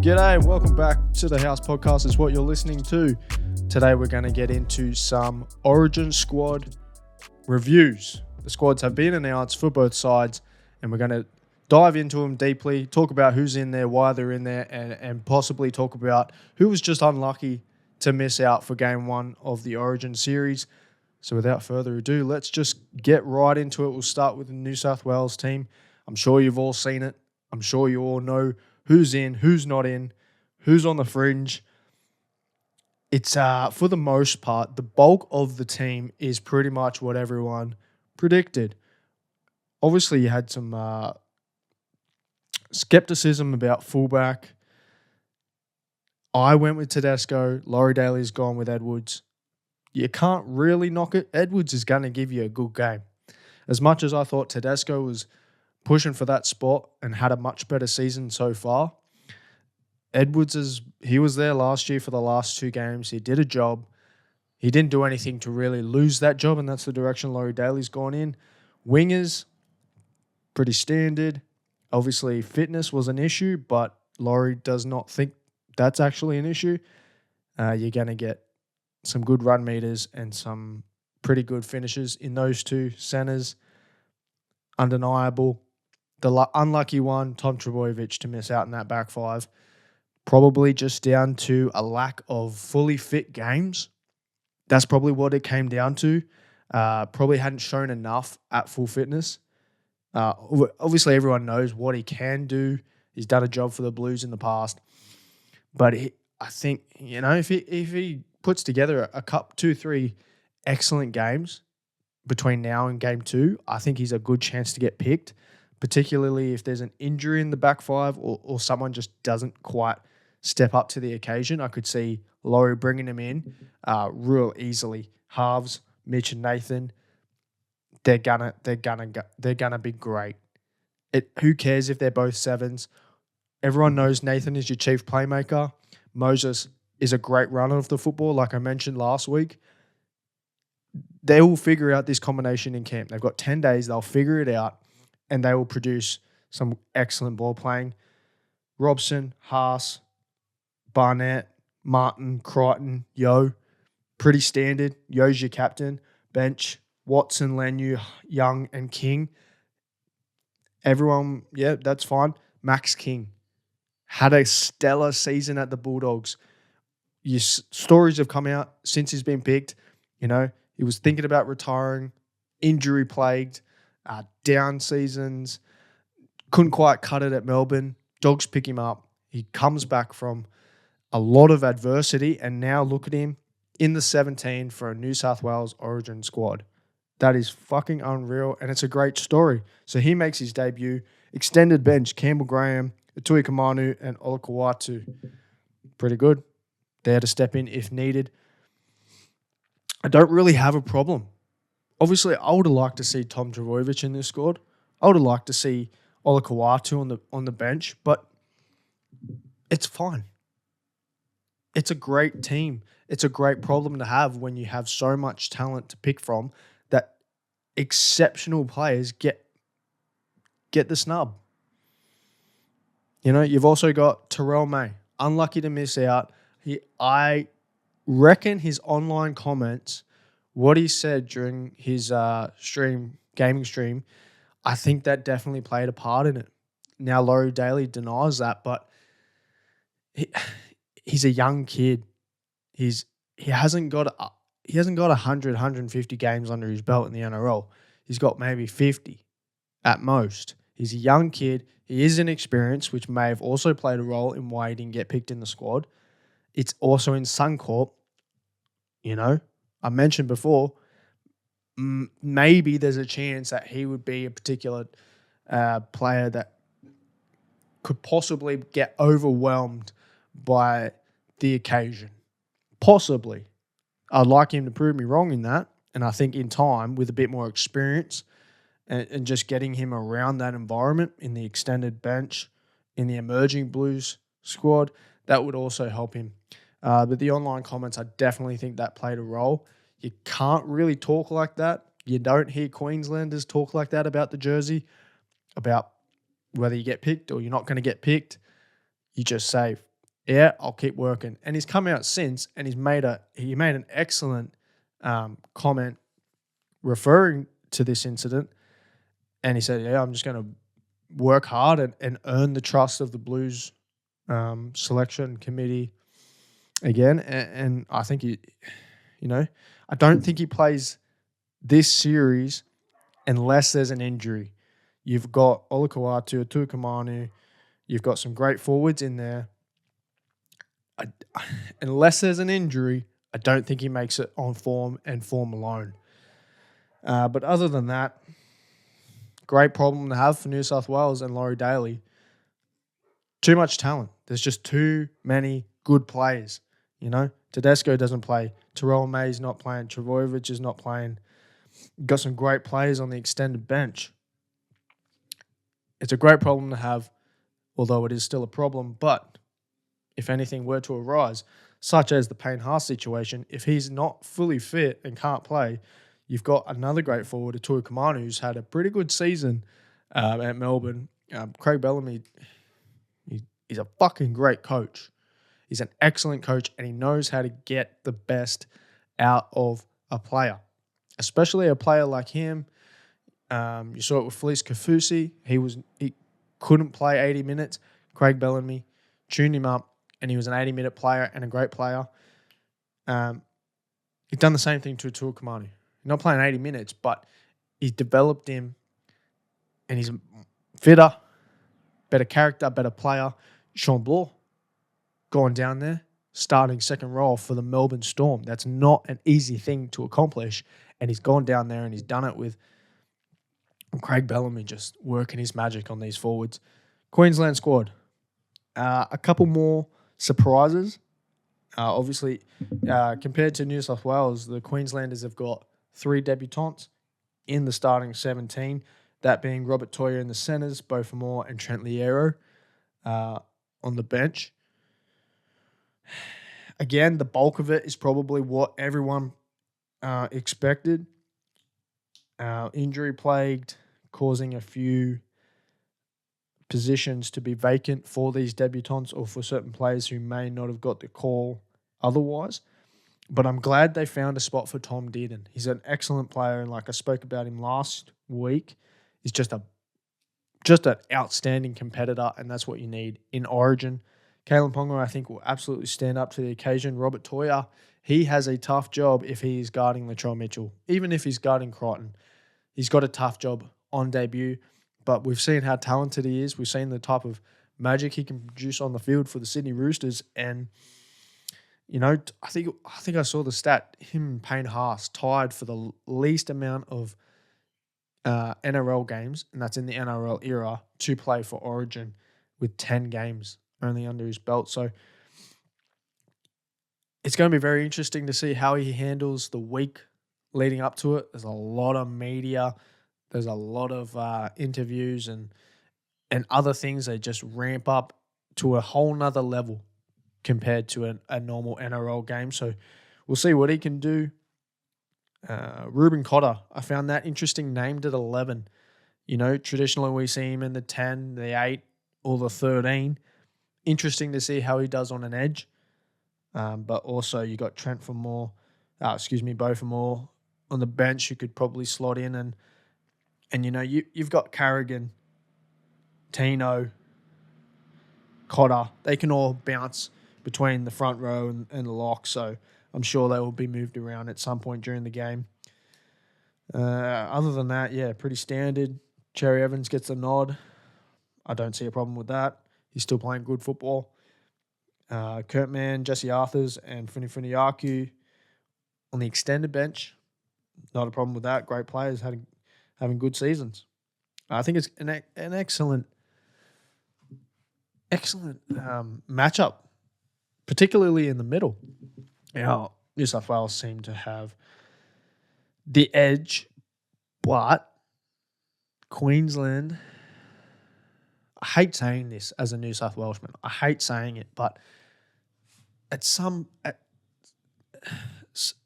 G'day and welcome back to the House Podcast is what you're listening to. Today we're going to get into some Origin squad reviews. The squads have been announced for both sides and we're going to dive into them deeply, talk about who's in there, why they're in there, and possibly talk about who was just unlucky to miss out for game one of the Origin series. So without further ado, let's just get right into it. We'll start with the New South Wales team. I'm sure you've all seen it. I'm sure you all know who's in, who's not in, who's on the fringe. It's, for the most part, the bulk of the team is pretty much what everyone predicted. Obviously, you had some skepticism about fullback. I went with Tedesco. Laurie Daly's gone with Edwards. You can't really knock it. Edwards is going to give you a good game. As much as I thought Tedesco was pushing for that spot and had a much better season so far, he was there last year for the last two games. He did a job. He didn't do anything to really lose that job, and that's the direction Laurie Daly's gone in. Wingers, pretty standard. Obviously, fitness was an issue, but Laurie does not think that's actually an issue. You're going to get some good run meters and some pretty good finishes in those two centers. Undeniable. The unlucky one, Tom Trbojevic, to miss out in that back five. Probably just down to a lack of fully fit games. That's probably what it came down to. Probably hadn't shown enough at full fitness. Obviously, everyone knows what he can do. He's done a job for the Blues in the past. But I think, if he puts together a cup, 2-3 excellent games between now and game two, I think he's a good chance to get picked, particularly if there's an injury in the back five or someone just doesn't quite step up to the occasion. I could see Laurie bringing him in real easily. Halves, Mitch and Nathan, they're gonna be great. Who cares if they're both sevens? Everyone knows Nathan is your chief playmaker. Moses is a great runner of the football, like I mentioned last week. They will figure out this combination in camp. They've got 10 days. They'll figure it out, and they will produce some excellent ball playing. Robson, Haas, Barnett, Martin, Crichton, Yo, pretty standard. Yo's your captain. Bench, Watson, Lenu, Young, and King. Everyone, yeah, that's fine. Max King had a stellar season at the Bulldogs. Stories have come out since he's been picked. He was thinking about retiring, injury-plagued, down seasons, couldn't quite cut it at Melbourne. Dogs pick him up. He comes back from a lot of adversity, and now look at him in the 17 for a New South Wales Origin squad. That is fucking unreal, and it's a great story. So he makes his debut. Extended bench, Campbell Graham, Atui Kamanu, and Olakawatu. Pretty good. There to step in if needed. I don't really have a problem. Obviously, I would have liked to see Tom Trbojevic in this squad. I would have liked to see Olakawatu on the bench, but it's fine. It's a great team. It's a great problem to have when you have so much talent to pick from that exceptional players get the snub. You've also got Terrell May. Unlucky to miss out. I reckon his online comments, what he said during his gaming stream, I think that definitely played a part in it. Now Laurie Daly denies that, but he's a young kid. He hasn't got 100, 150 games under his belt in the NRL. He's got maybe 50 at most. He's a young kid. He is inexperienced, which may have also played a role in why he didn't get picked in the squad. It's also in Suncorp. I mentioned before, maybe there's a chance that he would be a particular player that could possibly get overwhelmed by the occasion. Possibly. I'd like him to prove me wrong in that. And I think in time, with a bit more experience and just getting him around that environment in the extended bench, in the emerging Blues squad, that would also help him. But the online comments, I definitely think that played a role. You can't really talk like that. You don't hear Queenslanders talk like that about the jersey, about whether you get picked or you're not going to get picked. You just say, yeah, I'll keep working. And he's come out since, and he made an excellent comment referring to this incident. And he said, "Yeah, I'm just going to work hard and earn the trust of the Blues selection committee again." And I think I don't think he plays this series unless there's an injury. You've got Olakau'atu, Tuikamanu. You've got some great forwards in there. Unless there's an injury, I don't think he makes it on form and form alone. But other than that, great problem to have for New South Wales and Laurie Daly. Too much talent. There's just too many good players. Tedesco doesn't play. Terrell May's not playing. Travojevic is not playing. You've got some great players on the extended bench. It's a great problem to have, although it is still a problem. But if anything were to arise, such as the Payne Haas situation, if he's not fully fit and can't play, you've got another great forward, Atoy Kamanu, who's had a pretty good season at Melbourne. Craig Bellamy, he's a fucking great coach. He's an excellent coach, and he knows how to get the best out of a player, especially a player like him. You saw it with Felice Kafusi. He couldn't play 80 minutes. Craig Bellamy tuned him up, and he was an 80-minute player and a great player. He's done the same thing to Atul Kamani. He's not playing 80 minutes, but he's developed him, and he's fitter, better character, better player. Sean Bloor going down there, starting second role for the Melbourne Storm. That's not an easy thing to accomplish, and he's gone down there and he's done it with Craig Bellamy just working his magic on these forwards. Queensland squad. A couple more surprises. Obviously, compared to New South Wales, the Queenslanders have got 3 debutants in the starting 17, that being Robert Toyer in the centres, Beau Fermor and Trent Liero on the bench. Again, the bulk of it is probably what everyone expected. Injury plagued, causing a few positions to be vacant for these debutants or for certain players who may not have got the call otherwise. But I'm glad they found a spot for Tom Dearden. He's an excellent player, and like I spoke about him last week, he's just an outstanding competitor, and that's what you need in Origin. Kalen Ponga, I think, will absolutely stand up to the occasion. Robert Toyer, he has a tough job if he is guarding Latrell Mitchell. Even if he's guarding Crichton, he's got a tough job on debut. But we've seen how talented he is. We've seen the type of magic he can produce on the field for the Sydney Roosters. And, I think I saw the stat, him and Payne Haas tied for the least amount of NRL games, and that's in the NRL era, to play for Origin with 10 games only under his belt. So it's going to be very interesting to see how he handles the week leading up to it. There's a lot of media. There's a lot of interviews and other things. They just ramp up to a whole nother level compared to a normal NRL game. So we'll see what he can do. Ruben Cotter, I found that interesting, named at 11. Traditionally we see him in the 10, the 8, or the 13. Interesting to see how he does on an edge. But also you got Beau Fermor on the bench who could probably slot in. And you've got Carrigan, Tino, Cotter. They can all bounce between the front row and the lock. So I'm sure they will be moved around at some point during the game. Other than that, yeah, pretty standard. Cherry Evans gets a nod. I don't see a problem with that. He's still playing good football. Kurt Mann, Jesse Arthurs, and Funiyaku on the extended bench. Not a problem with that. Great players having good seasons. I think it's an excellent matchup, particularly in the middle. New South Wales seem to have the edge, but Queensland, I hate saying this as a New South Welshman. I hate saying it, but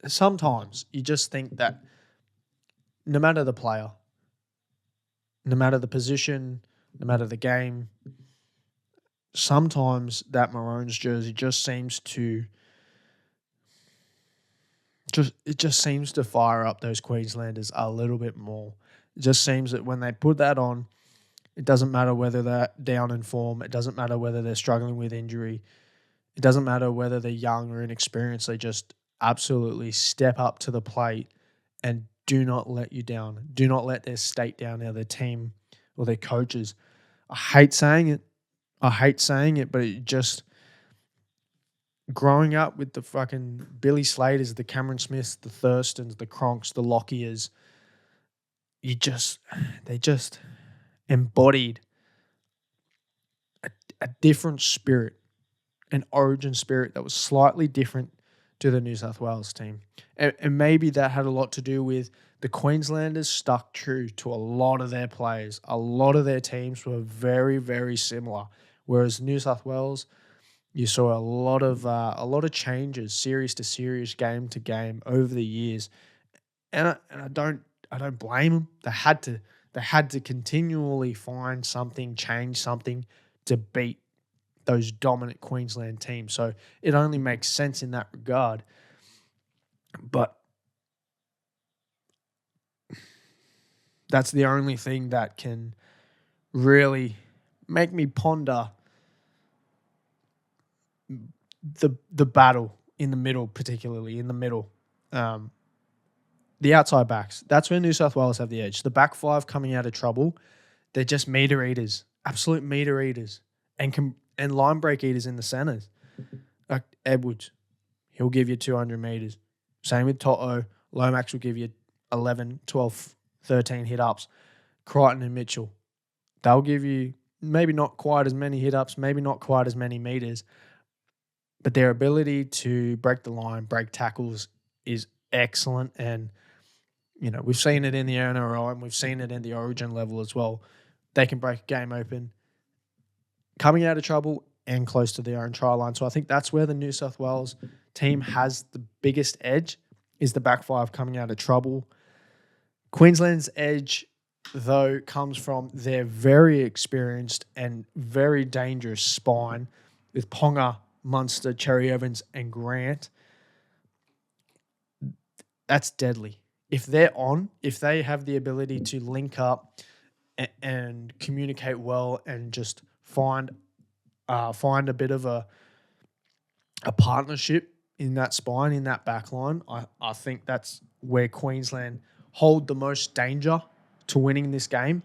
sometimes you just think that no matter the player, no matter the position, no matter the game, sometimes that Maroons jersey just seems to fire up those Queenslanders a little bit more. It just seems that when they put that on, it doesn't matter whether they're down in form. It doesn't matter whether they're struggling with injury. It doesn't matter whether they're young or inexperienced. They just absolutely step up to the plate and do not let you down. Do not let their state down, their team or their coaches. I hate saying it. But it just growing up with the fucking Billy Slaters, the Cameron Smiths, the Thurstons, the Cronks, the Lockiers, they just embodied a different spirit, an origin spirit that was slightly different to the New South Wales team. And maybe that had a lot to do with the Queenslanders stuck true to a lot of their players. A lot of their teams were very, very similar. Whereas New South Wales, you saw a lot of changes, series to series, game to game over the years. And I don't blame them. They had to continually find something, change something to beat those dominant Queensland teams. So it only makes sense in that regard. But that's the only thing that can really make me ponder the battle in the middle, particularly in the middle. The outside backs. That's where New South Wales have the edge. The back five coming out of trouble, they're just meter eaters, absolute meter eaters, and line break eaters in the centres. Like Edwards, he'll give you 200 metres. Same with Toto. Lomax will give you 11, 12, 13 hit-ups. Crichton and Mitchell, they'll give you maybe not quite as many hit-ups, maybe not quite as many metres, but their ability to break the line, break tackles is excellent. And, you know, we've seen it in the NRL and we've seen it in the Origin level as well. They can break a game open, coming out of trouble and close to their own try line. So I think that's where the New South Wales team has the biggest edge, is the back five coming out of trouble. Queensland's edge, though, comes from their very experienced and very dangerous spine with Ponga, Munster, Cherry Evans and Grant. That's deadly. If they have the ability to link up and communicate well and just find a bit of a partnership in that spine, in that back line, I think that's where Queensland hold the most danger to winning this game.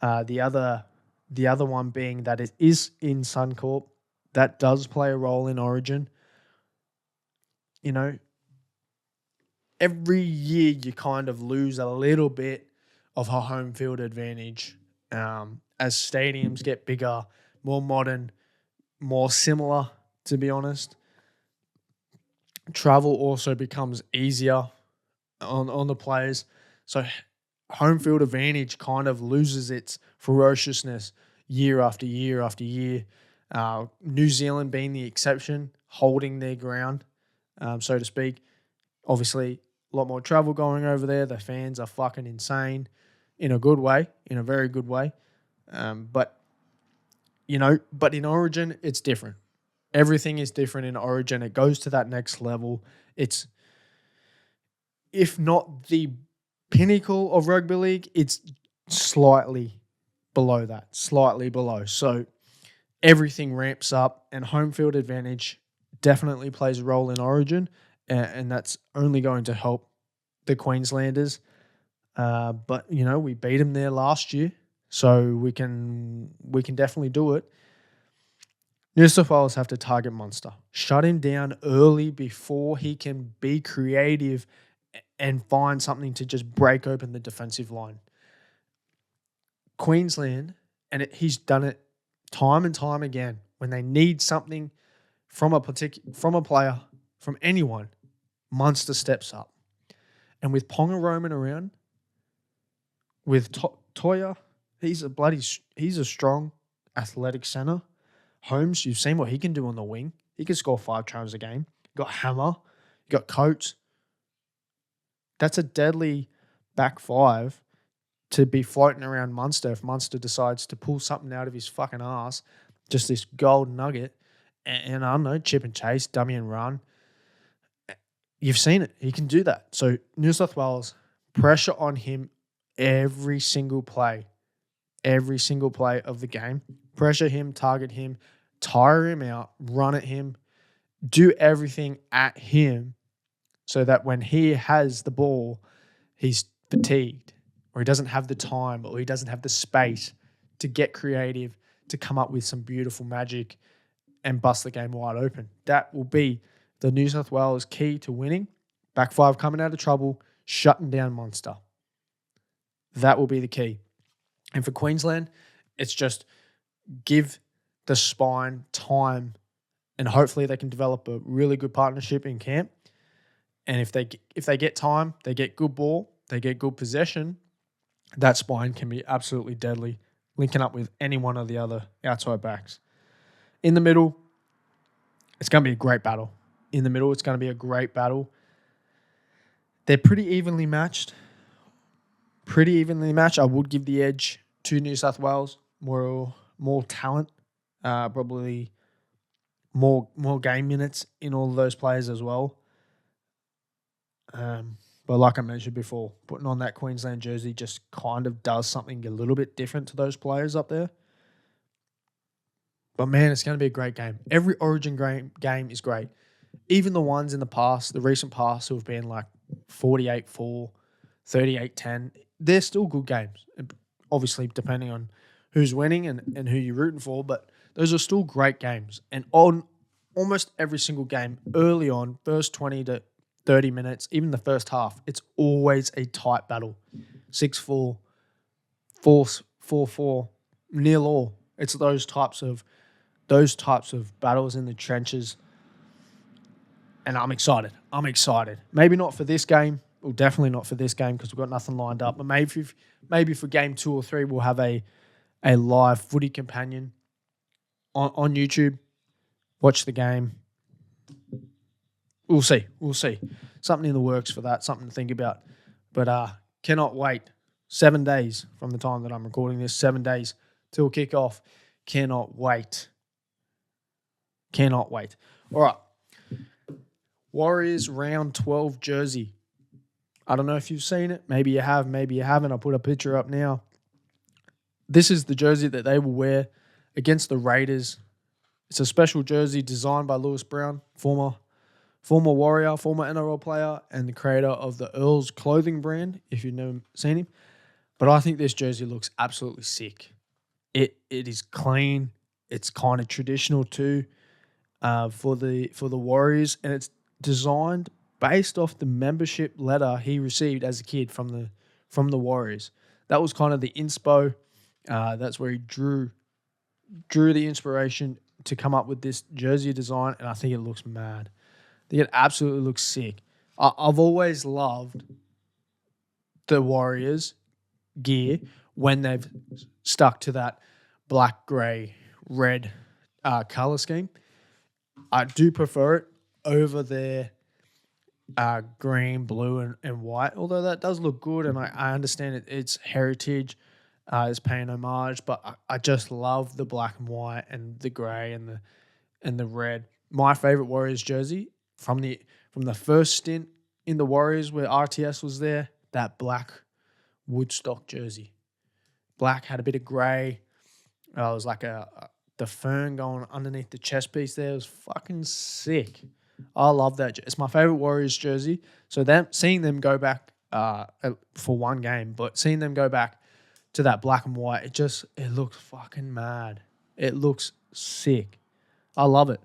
The other one being that it is in Suncorp. That does play a role in Origin. You know, every year you kind of lose a little bit of a home field advantage as stadiums get bigger, more modern, more similar, to be honest. Travel also becomes easier on the players. So home field advantage kind of loses its ferociousness year after year after year. New Zealand being the exception, holding their ground, so to speak. Obviously, a lot more travel going over there. The fans are fucking insane in a good way, in a very good way. But in Origin, it's different. Everything is different in Origin. It goes to that next level. It's, if not the pinnacle of rugby league, it's slightly below that, slightly below. So everything ramps up, and home field advantage definitely plays a role in Origin, and that's only going to help the Queenslanders. But we beat them there last year, so we can definitely do it. New South Wales have to target Munster, shut him down early before he can be creative and find something to just break open the defensive line. Queensland, and he's done it time and time again, when they need something from a player, from anyone, Munster steps up. And with Ponga roaming around, with Toya, he's a strong, athletic centre. Holmes, you've seen what he can do on the wing. He can score 5 tries a game. You got Hammer, you got Coates. That's a deadly back five to be floating around Munster if Munster decides to pull something out of his fucking ass just this gold nugget. And I don't know, chip and chase, dummy and run. You've seen it. He can do that. So New South Wales, pressure on him every single play of the game. Pressure him, target him, tire him out, run at him, do everything at him so that when he has the ball, he's fatigued or he doesn't have the time or he doesn't have the space to get creative, to come up with some beautiful magic and bust the game wide open. That will be the New South Wales key to winning. Back five coming out of trouble, shutting down Munster. That will be the key. And for Queensland, it's just give the spine time and hopefully they can develop a really good partnership in camp. And if they get time, they get good ball, they get good possession, that spine can be absolutely deadly, linking up with any one of the other outside backs. In the middle, it's going to be a great battle. They're pretty evenly matched. I would give the edge to New South Wales. More talent, probably more game minutes in all of those players as well. But like I mentioned before, putting on that Queensland jersey just kind of does something a little bit different to those players up there. But man, it's going to be a great game. Every Origin game is great. Even the ones in the past, the recent past, who have been like 48-4, 38-10, they're still good games. Obviously, depending on who's winning and who you're rooting for, but those are still great games. And on almost every single game, early on, first 20 to 30 minutes, even the first half, it's always a tight battle. 6-4, 4-4, 0-all. It's those types of battles in the trenches. And I'm excited. Maybe not for this game. Well, definitely not for this game because we've got nothing lined up. But maybe for game 2 or 3, we'll have a live footy companion on YouTube. Watch the game. We'll see. Something in the works for that. Something to think about. But cannot wait. 7 days from the time that I'm recording this. 7 days till kickoff. Cannot wait. All right. Warriors round 12 jersey. I don't know if you've seen it. Maybe you have, maybe you haven't. I'll put a picture up now. This is the jersey that they will wear against the Raiders. It's a special jersey designed by Lewis Brown, former Warrior, former NRL player, and the creator of the Earls clothing brand, if you've never seen him. But I think this jersey looks absolutely sick. It is clean. It's kind of traditional too for the Warriors, and it's designed based off the membership letter he received as a kid from the Warriors. That was kind of the inspo. That's where he drew the inspiration to come up with this jersey design, and I think it looks mad. I think it absolutely looks sick. I've always loved the Warriors gear when they've stuck to that black, grey, red colour scheme. I do prefer it over their green, blue, and white, although that does look good, and I understand it's heritage, it's paying homage, but I just love the black and white and the grey and the red. My favourite Warriors jersey from the first stint in the Warriors where RTS was there, that black Woodstock jersey. Black had a bit of grey. It was like the fern going underneath the chest piece there. It was fucking sick. I love that. It's my favourite Warriors jersey. So seeing them go back for one game, but seeing them go back to that black and white, it looks fucking mad. It looks sick. I love it.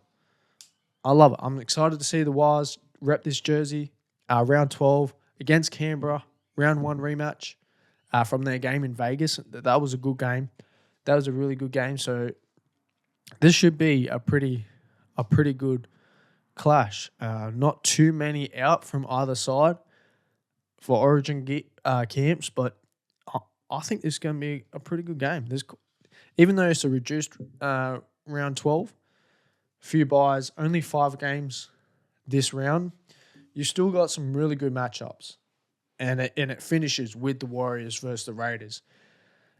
I'm excited to see the Wars rep this jersey. Round 12 against Canberra, round 1 rematch from their game in Vegas. That was a good game. That was a really good game. So this should be a pretty good clash. Not too many out from either side for Origin camps, but I think this is going to be a pretty good game. Even though it's a reduced round 12, few buys, only 5 games this round, you still got some really good matchups. And it finishes with the Warriors versus the Raiders.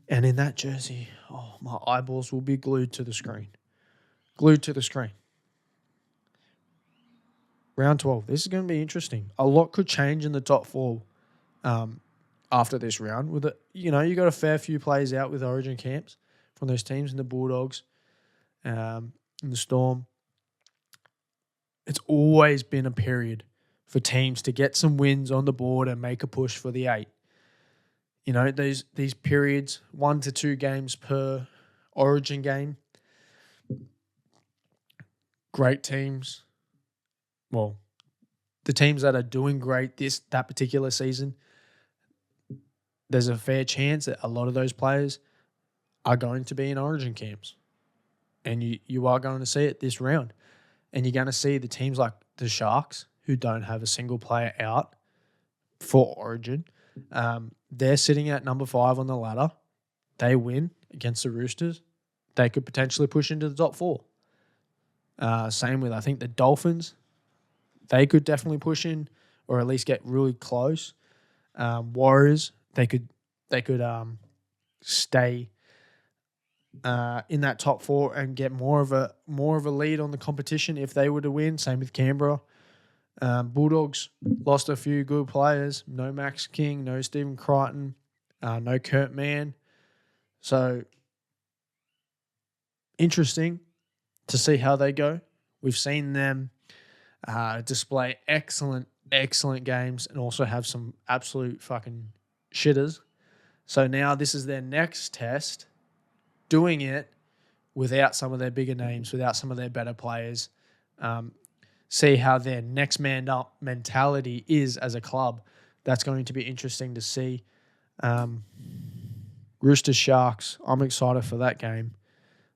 And in that jersey, my eyeballs will be glued to the screen. glued to the screen. Round 12. This is going to be interesting. A lot could change in the top four after this round. With it, you got a fair few players out with Origin camps from those teams in the Bulldogs, in the Storm. It's always been a period for teams to get some wins on the board and make a push for the 8. These periods, 1 to 2 games per Origin game. Great teams. Well, the teams that are doing great that particular season, there's a fair chance that a lot of those players are going to be in Origin camps. And you are going to see it this round. And you're going to see the teams like the Sharks, who don't have a single player out for Origin. They're sitting at number 5 on the ladder. They win against the Roosters. They could potentially push into the top 4. Same with, I think, the Dolphins. They could definitely push in or at least get really close. Warriors, they could stay in that top 4 and get more of a lead on the competition if they were to win. Same with Canberra. Bulldogs lost a few good players. No Max King, no Stephen Crichton, no Kurt Mann. So interesting to see how they go. We've seen them display excellent games and also have some absolute fucking shitters. So now this is their next test, doing it without some of their bigger names, without some of their better players. See how their next man up mentality is as a club. That's going to be interesting to see. Roosters Sharks, I'm excited for that game.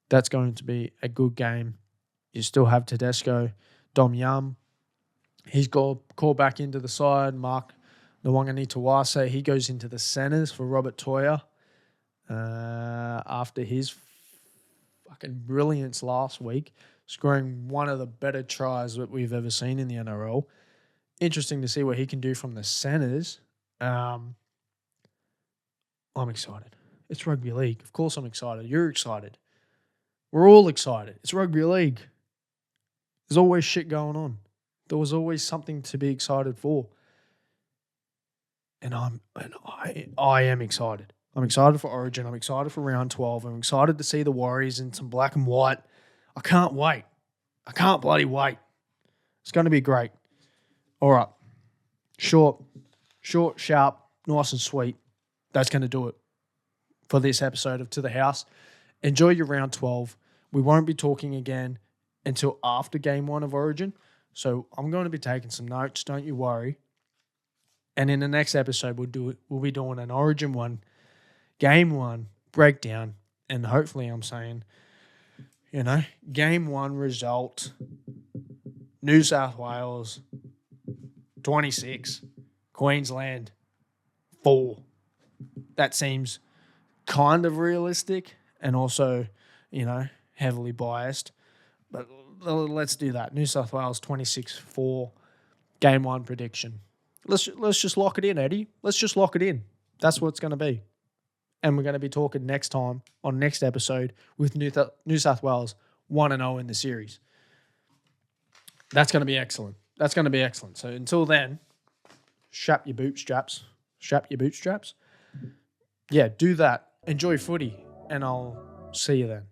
That's going to be a good game. You still have Tedesco, Dom Yum. He's called back into the side. Mark Nwangani-Tawase, he goes into the centres for Robert Toya after his fucking brilliance last week, scoring one of the better tries that we've ever seen in the NRL. Interesting to see what he can do from the centres. I'm excited. It's rugby league. Of course I'm excited. You're excited. We're all excited. It's rugby league. There's always shit going on. There was always something to be excited for. And I am excited. I'm excited for Origin. I'm excited for round 12. I'm excited to see the Warriors in some black and white. I can't wait. I can't bloody wait. It's going to be great. All right. Short, sharp, nice and sweet. That's going to do it for this episode of To The House. Enjoy your round 12. We won't be talking again until after game 1 of Origin. So I'm going to be taking some notes. Don't you worry. And in the next episode, we'll be doing an Origin 1, game 1 breakdown. And hopefully I'm saying, game 1 result, New South Wales 26, Queensland 4. That seems kind of realistic and also, heavily biased. But let's do that. New South Wales 26-4, game 1 prediction. Let's just lock it in, Eddie. Let's just lock it in. That's what it's going to be. And we're going to be talking next time on next episode with New South Wales 1-0 in the series. That's going to be excellent. So until then, strap your bootstraps. Yeah, do that. Enjoy footy, and I'll see you then.